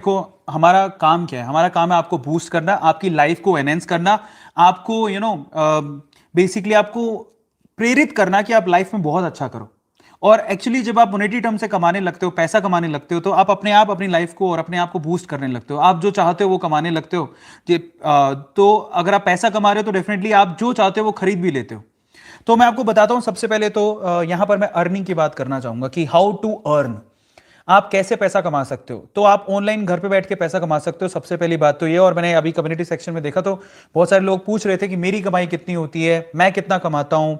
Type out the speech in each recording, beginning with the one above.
देखो, हमारा काम क्या है? हमारा काम है आपको बूस्ट करना, आपकी लाइफ को एनहेंस करना, आपको बेसिकली आपको प्रेरित करना कि आप लाइफ में बहुत अच्छा करो। और एक्चुअली जब आप मोनेटरी टर्म से कमाने लगते हो, पैसा कमाने लगते हो, तो आप अपने आप अपनी लाइफ को और अपने आप को बूस्ट करने लगते हो। आप जो चाहते हो वो कमाने लगते हो। तो अगर आप पैसा कमा रहे हो तो डेफिनेटली आप जो चाहते हो वो खरीद भी लेते हो। तो मैं आपको बताता हूं, सबसे पहले तो यहां पर मैं अर्निंग की बात करना चाहूंगा कि हाउ टू अर्न। आप कैसे पैसा कमा सकते हो? तो आप ऑनलाइन घर पे बैठ के पैसा कमा सकते हो, सबसे पहली बात तो ये। और मैंने अभी कम्युनिटी सेक्शन में देखा तो बहुत सारे लोग पूछ रहे थे कि मेरी कमाई कितनी होती है, मैं कितना कमाता हूं,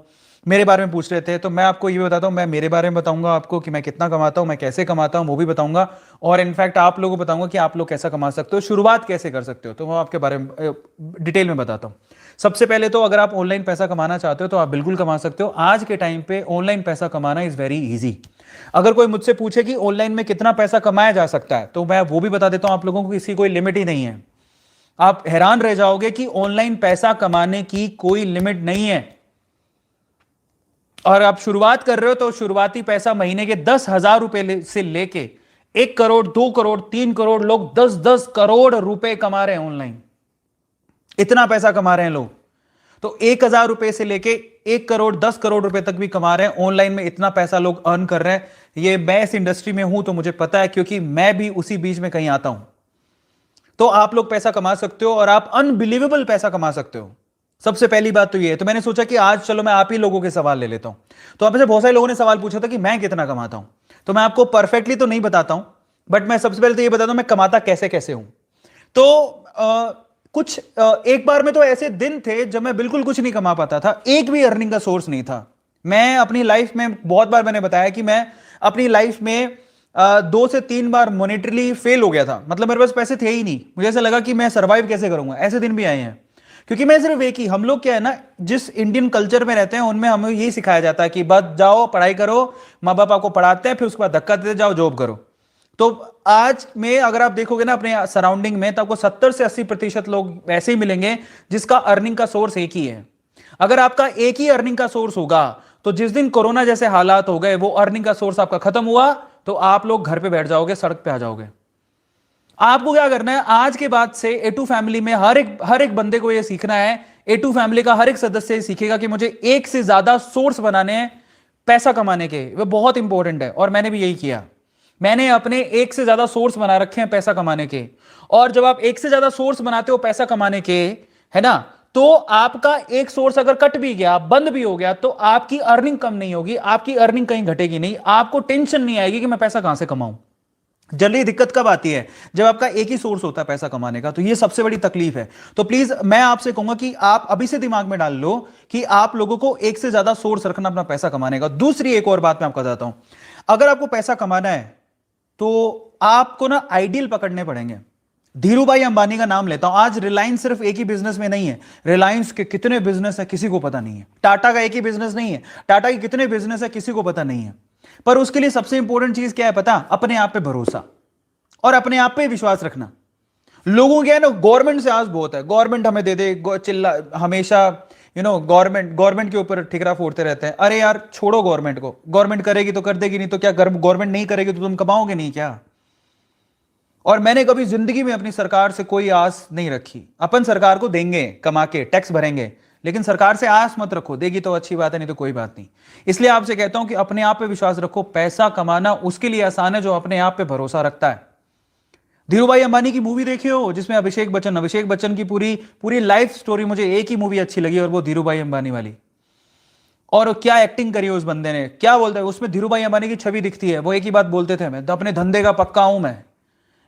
मेरे बारे में पूछ रहे थे। तो मैं आपको ये बताता हूं, मैं मेरे बारे में बताऊंगा आपको कि मैं कितना कमाता हूं, मैं कैसे कमाता हूं वो भी बताऊंगा। और इनफैक्ट आप लोगों को बताऊंगा कि आप लोग कैसा कमा सकते हो, शुरुआत कैसे कर सकते हो, तो मैं आपके बारे में डिटेल में बताता हूं। सबसे पहले तो अगर आप ऑनलाइन पैसा कमाना चाहते हो तो आप बिल्कुल कमा सकते हो। आज के टाइम पे ऑनलाइन पैसा कमाना इज वेरी इजी। अगर कोई मुझसे पूछे कि ऑनलाइन में कितना पैसा कमाया जा सकता है, तो मैं वो भी बता देता हूं आप लोगों को, इसकी कोई लिमिट ही नहीं है। आप हैरान रह जाओगे कि ऑनलाइन पैसा कमाने की कोई लिमिट नहीं है। और आप शुरुआत कर रहे हो तो शुरुआती पैसा महीने के 10,000 रुपए से लेके 1 करोड़, 2 करोड़, 3 करोड़, लोग 10-10 करोड़ रुपए कमा रहे हैं ऑनलाइन। इतना पैसा कमा रहे हैं लोग। तो 1,000 रुपए से लेके 1 करोड़, 10 करोड़ रुपए तक भी कमा रहे हैं ऑनलाइन में। इतना पैसा लोग अर्न कर रहे हैं। ये मैं इस इंडस्ट्री में हूं तो मुझे पता है, क्योंकि मैं भी उसी बीच में कहीं आता हूं। तो आप लोग पैसा कमा सकते हो और आप अनबिलीवेबल पैसा कमा सकते हो। सबसे पहली बात तो ये है। तो मैंने सोचा कि आज चलो मैं आप ही लोगों के सवाल ले लेता हूं। तो आप में से बहुत सारे लोगों ने सवाल पूछा था कि मैं कितना कमाता हूं। तो मैं आपको परफेक्टली तो नहीं बताता हूं, बट मैं सबसे पहले तो ये बताता हूं मैं कमाता कैसे कैसे हूं। तो एक बार में तो ऐसे दिन थे जब मैं बिल्कुल कुछ नहीं कमा पाता था, एक भी अर्निंग का सोर्स नहीं था। मैं अपनी लाइफ में बहुत बार मैंने बताया कि मैं अपनी लाइफ में 2 से 3 बार मॉनेटरीली फेल हो गया था। मतलब मेरे पास पैसे थे ही नहीं, मुझे ऐसा लगा कि मैं सर्वाइव कैसे करूंगा। ऐसे दिन भी आए हैं। क्योंकि मैं सिर्फ एक ही, हम लोग क्या है ना, जिस इंडियन कल्चर में रहते हैं उनमें हमें यही सिखाया जाता है कि बस जाओ पढ़ाई करो, माँ बाप आपको पढ़ाते हैं, फिर उसके बाद धक्का देते जाओ जॉब करो। तो आज में अगर आप देखोगे ना अपने सराउंडिंग में, तो आपको 70 से 80% लोग ऐसे ही मिलेंगे जिसका अर्निंग का सोर्स एक ही है। अगर आपका एक ही अर्निंग का सोर्स होगा, तो जिस दिन कोरोना जैसे हालात हो गए, वो अर्निंग का सोर्स आपका खत्म हुआ, तो आप लोग घर पे बैठ जाओगे, सड़क पे आ जाओगे। आपको क्या करना है, आज के बाद से ए2 फैमिली में हर एक बंदे को यह सीखना है। ए2 फैमिली का हर एक सदस्य सीखेगा कि मुझे एक से ज्यादा सोर्स बनाने हैं पैसा कमाने के। वे बहुत इंपॉर्टेंट है और मैंने भी यही किया। मैंने अपने एक से ज्यादा सोर्स बना रखे हैं पैसा कमाने के। और जब आप एक से ज्यादा सोर्स बनाते हो पैसा कमाने के, है ना, तो आपका एक सोर्स अगर कट भी गया, बंद भी हो गया, तो आपकी अर्निंग कम नहीं होगी, आपकी अर्निंग कहीं घटेगी नहीं। आपको टेंशन नहीं आएगी कि मैं पैसा कहां से कमाऊं। जल्दी दिक्कत कब आती है? जब आपका एक ही सोर्स होता है पैसा कमाने का। तो ये सबसे बड़ी तकलीफ है। तो प्लीज मैं आपसे कहूंगा कि आप अभी से दिमाग में डाल लो कि आप लोगों को एक से ज्यादा सोर्स रखना अपना पैसा कमाने का। दूसरी एक और बात मैं आपको बताता हूं, अगर आपको पैसा कमाना है तो आपको ना आइडियल पकड़ने पड़ेंगे। धीरू भाई अंबानी का नाम लेता हूं। आज रिलायंस सिर्फ एक ही बिजनेस में नहीं है, रिलायंस के कितने बिजनेस है किसी को पता नहीं है। टाटा का एक ही बिजनेस नहीं है, टाटा के कितने बिजनेस है किसी को पता नहीं है। पर उसके लिए सबसे इंपॉर्टेंट चीज क्या है पता? अपने आप पे भरोसा और अपने आप पे विश्वास रखना। लोगों क्या है ना, गवर्नमेंट से आस बहुत है, गवर्नमेंट हमें दे दे, चिल्ला हमेशा गवर्नमेंट गवर्नमेंट के ऊपर ठिकरा फोड़ते रहते हैं। अरे यार छोड़ो गवर्नमेंट को, गवर्नमेंट करेगी तो कर देगी, नहीं तो क्या? गवर्नमेंट नहीं करेगी तो तुम कमाओगे नहीं क्या? और मैंने कभी जिंदगी में अपनी सरकार से कोई आस नहीं रखी। अपन सरकार को देंगे, कमा के टैक्स भरेंगे, लेकिन सरकार से आस मत रखो। देगी तो अच्छी बात है, नहीं तो कोई बात नहीं। इसलिए आपसे कहता हूं कि अपने आप पे विश्वास रखो। पैसा कमाना उसके लिए आसान है जो अपने आप पे भरोसा रखता है। धीरू भाई अंबानी की मूवी देखी हो जिसमें अभिषेक बच्चन की पूरी पूरी लाइफ स्टोरी, मुझे एक ही मूवी अच्छी लगी और वो धीरू भाई अंबानी वाली। और क्या एक्टिंग करी उस बंदे ने, क्या बोलता है उसमें, धीरू भाई अंबानी की छवि दिखती है। वो एक ही बात बोलते थे, मैं अपने धंधे का पक्का हूं,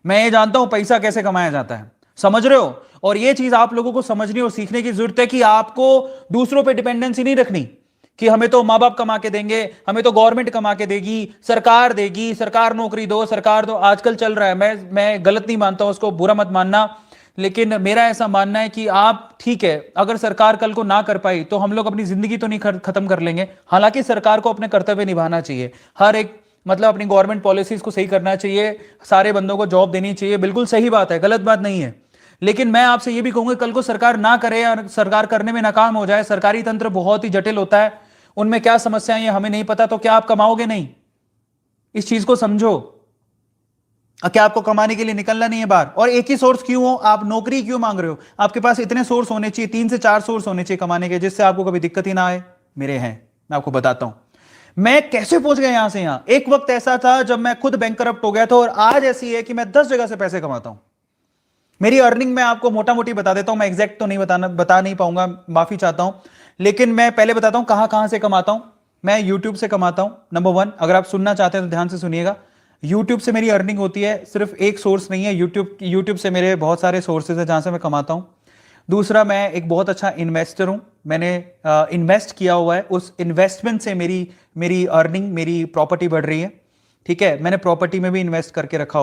मैं ये जानता हूं पैसा कैसे कमाया जाता है। समझ रहे हो? और ये चीज आप लोगों को समझनी और सीखने की जरूरत है कि आपको दूसरों पे डिपेंडेंसी नहीं रखनी कि हमें तो माँ बाप कमा के देंगे, हमें तो गवर्नमेंट कमा के देगी, सरकार देगी, सरकार नौकरी दो, सरकार दो। आजकल चल रहा है, मैं गलत नहीं मानता हूं, उसको बुरा मत मानना, लेकिन मेरा ऐसा मानना है कि आप ठीक है, अगर सरकार कल को ना कर पाई तो हम लोग अपनी जिंदगी तो नहीं खत्म कर लेंगे। हालांकि सरकार को अपने कर्तव्य निभाना चाहिए, हर एक मतलब अपनी गवर्नमेंट पॉलिसीज को सही करना चाहिए, सारे बंदों को जॉब देनी चाहिए, बिल्कुल सही बात है, गलत बात नहीं है। लेकिन मैं आपसे यह भी कहूंगा कल को सरकार ना करे या सरकार करने में नाकाम हो जाए, सरकारी तंत्र बहुत ही जटिल होता है, उनमें क्या समस्याएं हैं हमें नहीं पता, तो क्या आप कमाओगे नहीं? इस चीज को समझो। क्या आपको कमाने के लिए निकलना नहीं है बाहर? और एक ही सोर्स क्यों हो? आप नौकरी क्यों मांग रहे हो? आपके पास इतने सोर्स होने चाहिए, 3 से 4 सोर्स होने चाहिए कमाने के, जिससे आपको कभी दिक्कत ही ना आए। मेरे हैं, मैं आपको बताता हूं मैं कैसे पहुंच गया यहां से यहां। एक वक्त ऐसा था जब मैं खुद बैंक करप्ट हो गया था, और आज ऐसी है कि मैं 10 जगह से पैसे कमाता हूं। मेरी अर्निंग मैं आपको मोटा मोटी बता देता हूं, मैं एग्जैक्ट तो नहीं बता नहीं पाऊंगा, माफी चाहता हूं। लेकिन मैं पहले बताता हूं कहां कहां से कमाता हूं। मैं यूट्यूब से कमाता हूं, नंबर 1। अगर आप सुनना चाहते हैं तो ध्यान से सुनिएगा। यूट्यूब से मेरी अर्निंग होती है, सिर्फ एक सोर्स नहीं है। यूट्यूब से मेरे बहुत सारे सोर्सेज है जहां से मैं कमाता हूं। दूसरा, मैं एक बहुत अच्छा इन्वेस्टर हूं। मैंने इन्वेस्ट किया हुआ है, उस इन्वेस्टमेंट से मेरी मेरी अर्निंग, मेरी प्रॉपर्टी बढ़ रही है। ठीक है, मैंने प्रॉपर्टी में भी इन्वेस्ट करके रखा